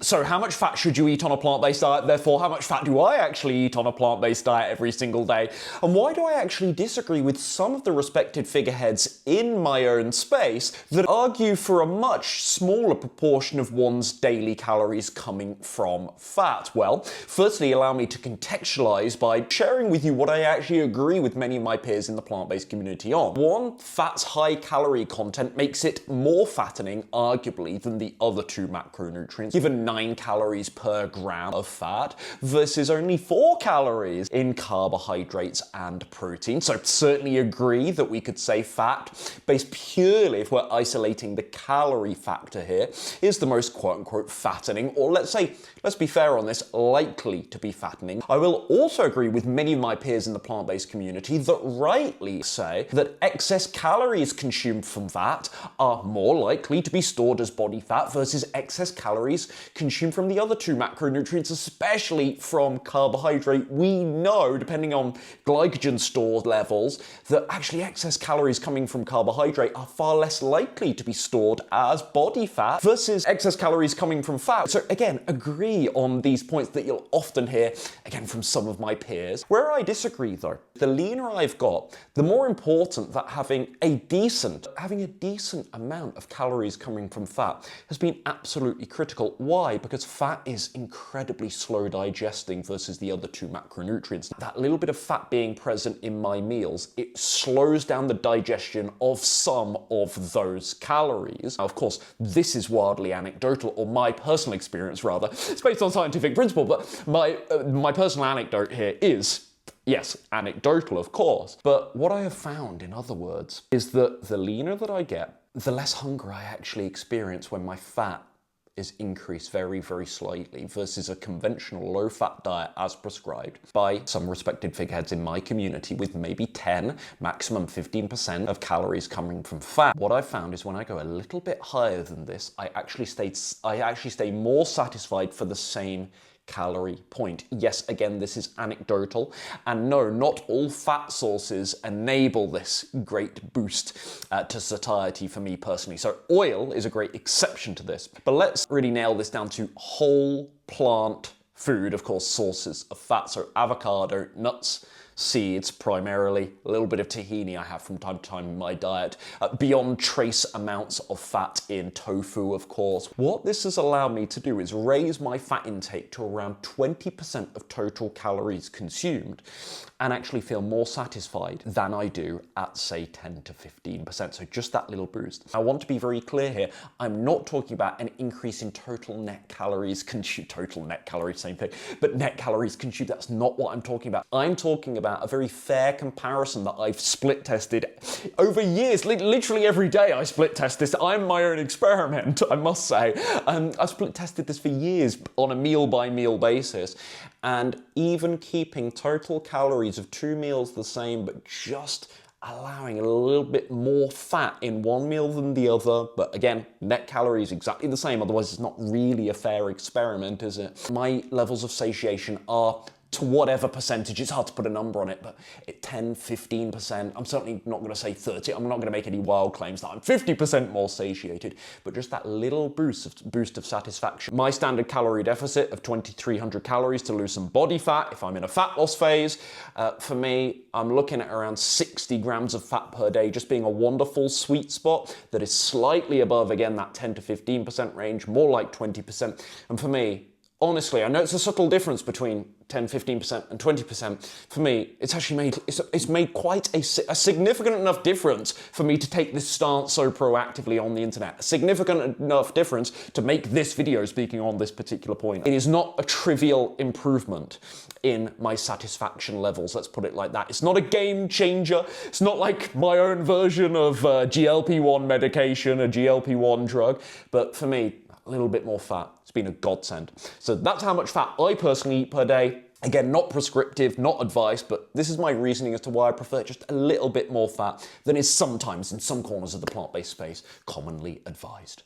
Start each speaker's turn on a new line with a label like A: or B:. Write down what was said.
A: So how much fat should you eat on a plant-based diet? Therefore, how much fat do I actually eat on a plant-based diet every single day? And why do I actually disagree with some of the respected figureheads in my own space that argue for a much smaller proportion of one's daily calories coming from fat? Well, firstly, allow me to contextualize by sharing with you what I actually agree with many of my peers in the plant-based community on. One, fat's high calorie content makes it more fattening, arguably, than the other two macronutrients, given 9 calories per gram of fat versus only 4 calories in carbohydrates and protein. So certainly agree that we could say fat, based purely if we're isolating the calorie factor here, is the most quote-unquote fattening, or let's be fair on this, likely to be fattening. I will also agree with many of my peers in the plant-based community that rightly say that excess calories consumed from fat are more likely to be stored as body fat versus excess calories consumed from the other two macronutrients, especially from carbohydrate. We know, depending on glycogen store levels, that actually excess calories coming from carbohydrate are far less likely to be stored as body fat versus excess calories coming from fat. So again, agree on these points that you'll often hear, again, from some of my peers. Where I disagree though, the leaner I've got, the more important that having a decent amount of calories coming from fat has been absolutely critical. Why? Because fat is incredibly slow digesting versus the other two macronutrients. That little bit of fat being present in my meals, it slows down the digestion of some of those calories. Now, of course, this is wildly anecdotal, or my personal experience rather. It's based on scientific principle, but my personal anecdote here is, yes, anecdotal, of course. But what I have found, in other words, is that the leaner that I get, the less hunger I actually experience when my fat is increased very, very slightly versus a conventional low-fat diet as prescribed by some respected figureheads in my community with maybe 10, maximum 15% of calories coming from fat. What I've found is when I go a little bit higher than this, I actually stay more satisfied for the same calorie point. Yes, again, this is anecdotal, and no, not all fat sources enable this great boost to satiety for me personally. So oil is a great exception to this. But let's really nail this down to whole plant food, of course, sources of fat. So avocado, nuts, seeds primarily, a little bit of tahini I have from time to time in my diet, beyond trace amounts of fat in tofu, of course. What this has allowed me to do is raise my fat intake to around 20% of total calories consumed and actually feel more satisfied than I do at, say, 10 to 15%. So just that little boost. I want to be very clear here. I'm not talking about an increase in total net calories consumed, total net calories, same thing, but net calories consumed, that's not what I'm talking about. I'm talking about a very fair comparison that I've split tested over years. Literally every day I split test this. I'm my own experiment, I must say. I've split tested this for years on a meal by meal basis. And even keeping total calories of 2 meals the same, but just allowing a little bit more fat in one meal than the other, but again, net calories exactly the same, otherwise it's not really a fair experiment, is it? My levels of satiation are, to whatever percentage, it's hard to put a number on it, but 10, 15%, I'm certainly not going to say 30, I'm not going to make any wild claims that I'm 50% more satiated, but just that little boost of satisfaction. My standard calorie deficit of 2,300 calories to lose some body fat, if I'm in a fat loss phase, for me, I'm looking at around 60 grams of fat per day, just being a wonderful sweet spot that is slightly above, again, that 10 to 15% range, more like 20%, and for me, honestly, I know it's a subtle difference between 10, 15% and 20%. For me, it's actually made quite a significant enough difference for me to take this stance so proactively on the internet. A significant enough difference to make this video speaking on this particular point. It is not a trivial improvement in my satisfaction levels, let's put it like that. It's not a game changer. It's not like my own version of GLP-1 medication, a GLP-1 drug, but for me, a little bit more fat. It's been a godsend. So that's how much fat I personally eat per day. Again, not prescriptive, not advice, but this is my reasoning as to why I prefer just a little bit more fat than is sometimes, in some corners of the plant-based space, commonly advised.